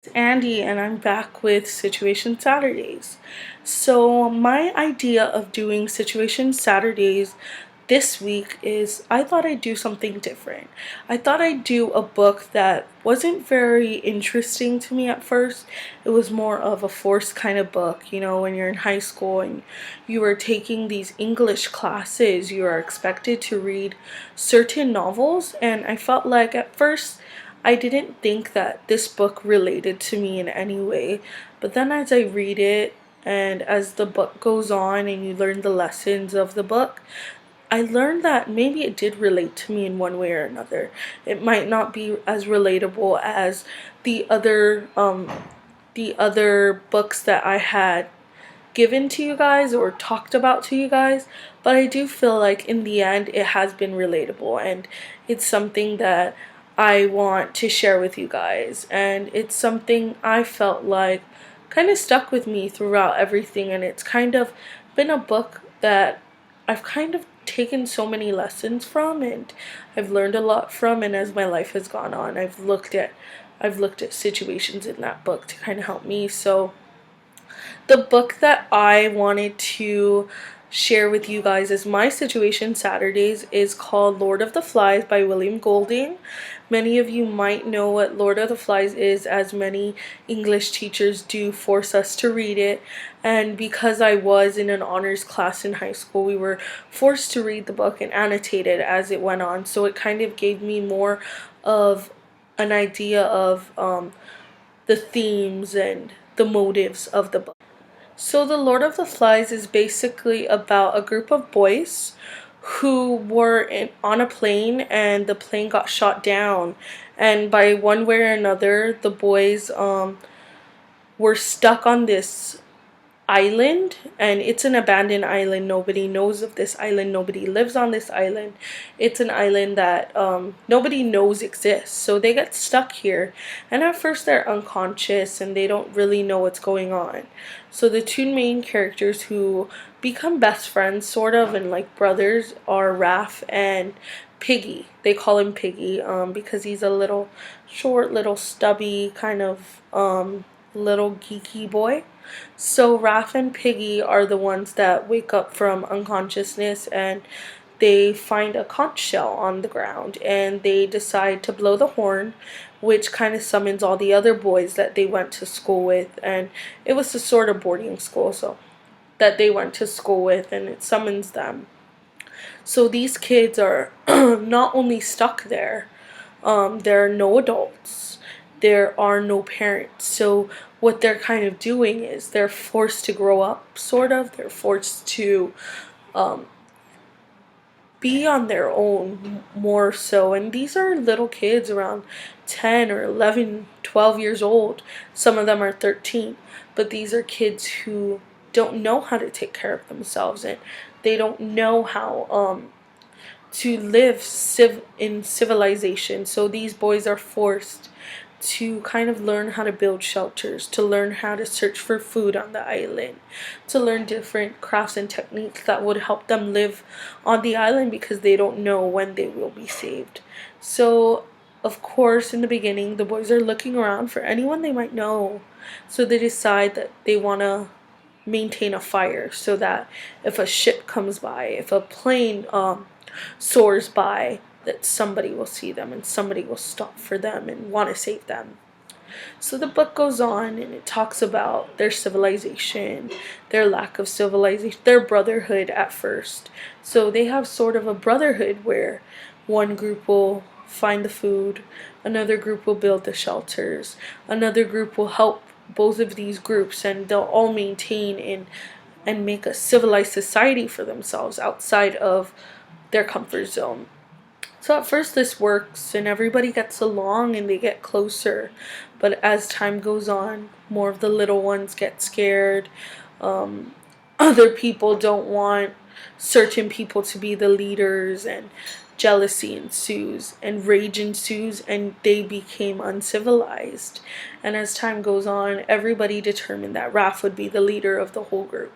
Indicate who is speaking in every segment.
Speaker 1: It's Andy, and I'm back with Situation Saturdays. So, my idea of doing Situation Saturdays this week is I thought I'd do something different. I thought I'd do a book that wasn't very interesting to me at first. It was more of a forced kind of book, when you're in high school and you are taking these English classes, you are expected to read certain novels, and I felt like at first I didn't think that this book related to me in any way, but then as I read it and as the book goes on and you learn the lessons of the book, I learned that maybe it did relate to me in one way or another. It might not be as relatable as the other books that I had given to you guys or talked about to you guys, but I do feel like in the end it has been relatable, and it's something that I want to share with you guys, and it's something I felt like kind of stuck with me throughout everything, and it's kind of been a book that I've kind of taken so many lessons from, and I've learned a lot from, and as my life has gone on, I've looked at situations in that book to kind of help me. So the book that I wanted to share with you guys as my Situation Saturdays is called Lord of the Flies by William Golding. Many of you might know what Lord of the Flies is, as many English teachers do force us to read it. And because I was in an honors class in high school, we were forced to read the book and annotate it as it went on. So it kind of gave me more of an idea of the themes and the motives of the book. So, The Lord of the Flies is basically about a group of boys who were on a plane, and the plane got shot down. And by one way or another, the boys were stuck on this island, and it's an abandoned island. Nobody knows of this island, nobody lives on this island. It's an island that nobody knows exists, so they get stuck here, and at first they're unconscious and they don't really know what's going on. So the two main characters who become best friends sort of and like brothers are Raph and Piggy. They call him Piggy because he's a little short, little stubby kind of little geeky boy. So Raph and Piggy are the ones that wake up from unconsciousness, and they find a conch shell on the ground, and they decide to blow the horn, which kind of summons all the other boys that they went to school with. And it was a sort of boarding school, so that they went to school with, and it summons them. So these kids are not only stuck there, there are no adults, there are no parents. So what they're kind of doing is they're forced to grow up, sort of. They're forced to um, be on their own more so. And these are little kids around 10 or 11, 12 years old. Some of them are 13. But these are kids who don't know how to take care of themselves, and they don't know how to live in civilization. So these boys are forced to kind of learn how to build shelters, to learn how to search for food on the island, to learn different crafts and techniques that would help them live on the island, because they don't know when they will be saved. So, of course, in the beginning, the boys are looking around for anyone they might know. So they decide that they want to maintain a fire so that if a ship comes by, if a plane soars by, that somebody will see them and somebody will stop for them and want to save them. So the book goes on and it talks about their civilization, their lack of civilization, their brotherhood at first. So they have sort of a brotherhood where one group will find the food, another group will build the shelters, another group will help both of these groups, and they'll all maintain and make a civilized society for themselves outside of their comfort zone. So at first this works and everybody gets along and they get closer, but as time goes on, more of the little ones get scared. Other people don't want certain people to be the leaders, and jealousy ensues and rage ensues, and they became uncivilized. And as time goes on, everybody determined that Raph would be the leader of the whole group.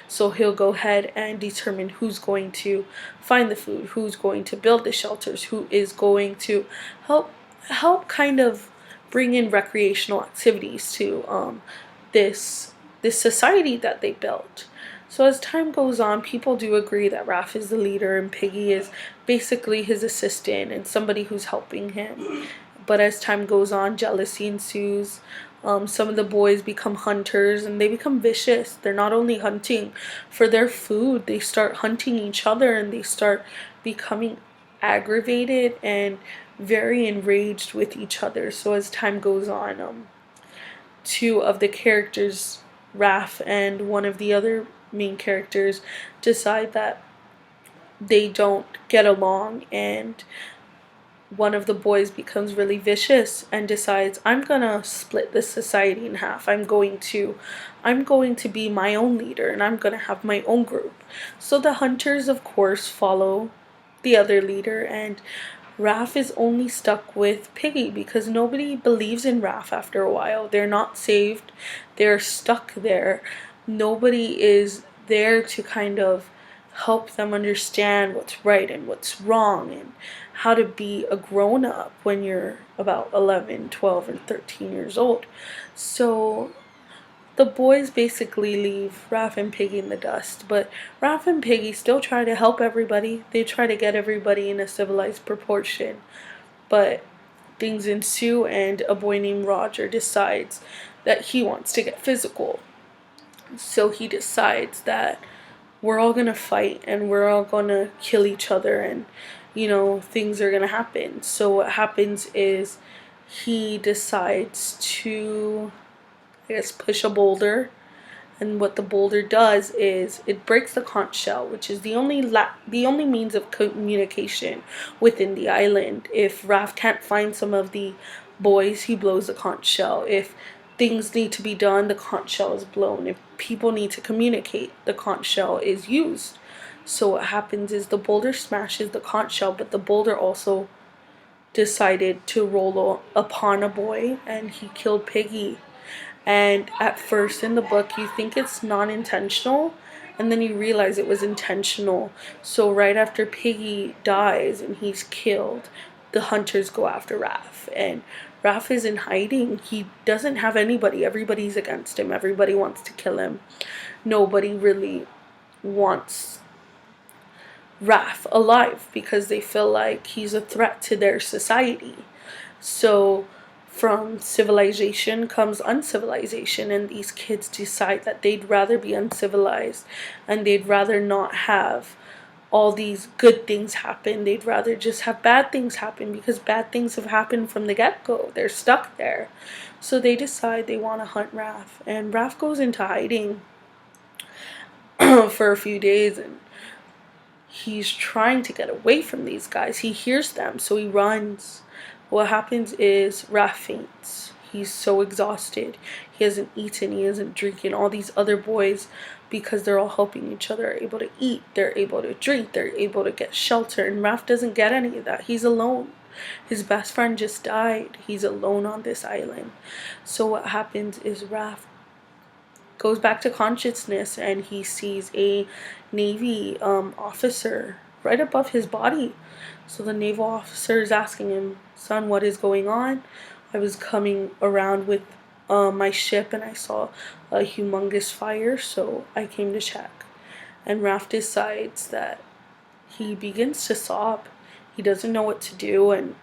Speaker 1: So he'll go ahead and determine who's going to find the food, who's going to build the shelters, who is going to help kind of bring in recreational activities to this society that they built. So as time goes on, people do agree that Raph is the leader and Piggy is basically his assistant and somebody who's helping him. But as time goes on, jealousy ensues. Some of the boys become hunters and they become vicious. They're not only hunting for their food, they start hunting each other and they start becoming aggravated and very enraged with each other. So as time goes on, two of the characters, Raph and one of the other main characters, decide that they don't get along, and one of the boys becomes really vicious and decides, I'm gonna split this society in half. I'm going to be my own leader and I'm gonna have my own group. So the hunters of course follow the other leader, and Raph is only stuck with Piggy because nobody believes in Raph after a while. They're not saved. They're stuck there. Nobody is there to kind of help them understand what's right and what's wrong and how to be a grown-up when you're about 11, 12, and 13 years old. So the boys basically leave Raph and Piggy in the dust, but Raph and Piggy still try to help everybody. They try to get everybody in a civilized proportion, but things ensue and a boy named Roger decides that he wants to get physical. So he decides that we're all gonna fight and we're all gonna kill each other, and things are gonna happen. So what happens is he decides to, I guess, push a boulder, and what the boulder does is it breaks the conch shell, which is the only means of communication within the island. If Raph can't find some of the boys, he blows the conch shell. If things need to be done, the conch shell is blown. If people need to communicate, the conch shell is used. So what happens is the boulder smashes the conch shell, but the boulder also decided to roll upon a boy, and he killed Piggy. And at first in the book, you think it's not intentional, and then you realize it was intentional. So right after Piggy dies and he's killed, the hunters go after Raph. And Raph is in hiding. He doesn't have anybody. Everybody's against him. Everybody wants to kill him. Nobody really wants Raph alive because they feel like he's a threat to their society. So from civilization comes uncivilization, and these kids decide that they'd rather be uncivilized and they'd rather not have all these good things happen. They'd rather just have bad things happen because bad things have happened from the get-go. They're stuck there. So they decide they want to hunt Raph, and Raph goes into hiding for a few days, and he's trying to get away from these guys. He hears them, so he runs. What happens is Raph faints. He's so exhausted. He hasn't eaten, he hasn't drinking. All these other boys, because they're all helping each other, are able to eat, they're able to drink, they're able to get shelter, and Raph doesn't get any of that. He's alone. His best friend just died. He's alone on this island. So what happens is Raph goes back to consciousness, and he sees a Navy officer right above his body. So the naval officer is asking him, son, what is going on? I was coming around with my ship and I saw a humongous fire, so I came to check. And Raph decides that he begins to sob. He doesn't know what to do, and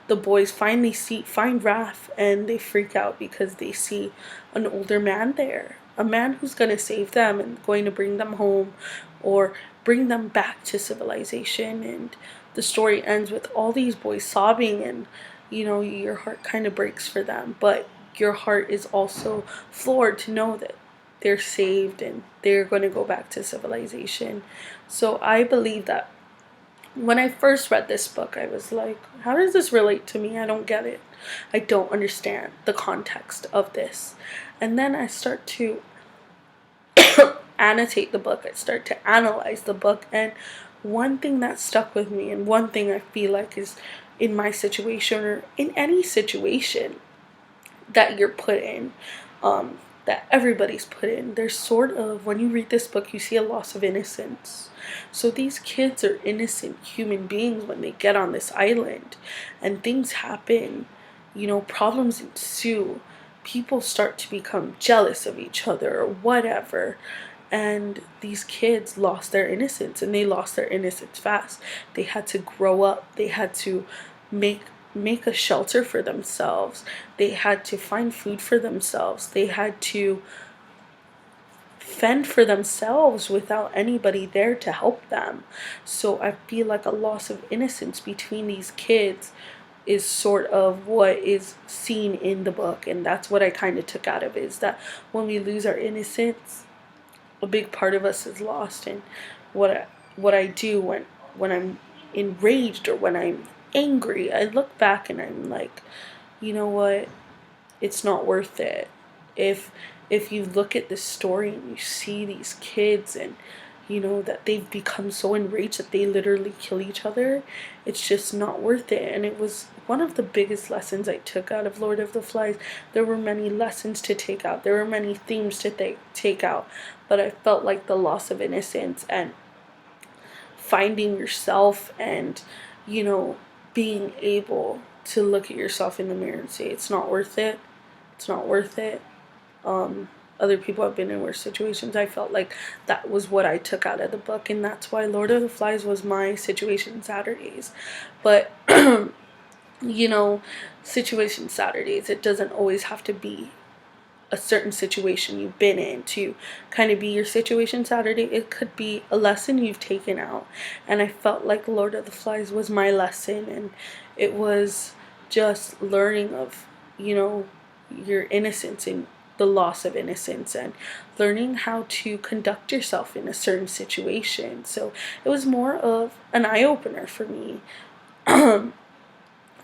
Speaker 1: the boys finally find Raph, and they freak out because they see an older man there. A man who's going to save them and going to bring them home or bring them back to civilization. And the story ends with all these boys sobbing, and your heart kind of breaks for them, but your heart is also floored to know that they're saved and they're going to go back to civilization. So I believe that when I first read this book, I was like, how does this relate to me? I don't get it. I don't understand the context of this. And then I start to annotate the book. I start to analyze the book. And one thing that stuck with me, and one thing I feel like is in my situation or in any situation that you're put in, that everybody's put in, there's sort of, when you read this book, you see a loss of innocence. So these kids are innocent human beings when they get on this island, and things happen problems ensue. People start to become jealous of each other or whatever. And these kids lost their innocence, and they lost their innocence fast. They had to grow up. They had to make make a shelter for themselves. They had to find food for themselves. They had to fend for themselves without anybody there to help them. So I feel like a loss of innocence between these kids is sort of what is seen in the book, and that's what I kind of took out of it, is that when we lose our innocence, a big part of us is lost. And what I do when I'm enraged or when I'm angry, I look back and I'm like, you know what, it's not worth it. If you look at this story and you see these kids, and that they've become so enraged that they literally kill each other, it's just not worth it. And it was one of the biggest lessons I took out of Lord of the Flies. There were many lessons to take out, there were many themes to take out, but I felt like the loss of innocence and finding yourself, and being able to look at yourself in the mirror and say it's not worth it. It's not worth it. Other people have been in worse situations. I felt like that was what I took out of the book, and that's why Lord of the Flies was my Situation Saturdays. But you know Situation Saturdays, it doesn't always have to be a certain situation you've been in to kind of be your Situation Saturday. It could be a lesson you've taken out. And I felt like Lord of the Flies was my lesson, and it was just learning of, your innocence and the loss of innocence, and learning how to conduct yourself in a certain situation. So it was more of an eye opener for me.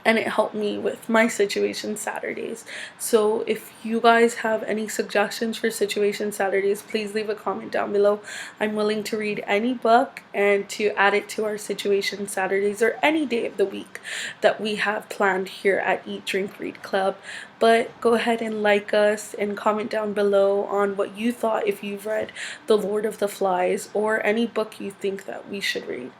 Speaker 1: And it helped me with my Situation Saturdays. So if you guys have any suggestions for Situation Saturdays, please leave a comment down below. I'm willing to read any book and to add it to our Situation Saturdays, or any day of the week that we have planned here at Eat.Drink.Read Club. But go ahead and like us and comment down below on what you thought if you've read The Lord of the Flies, or any book you think that we should read.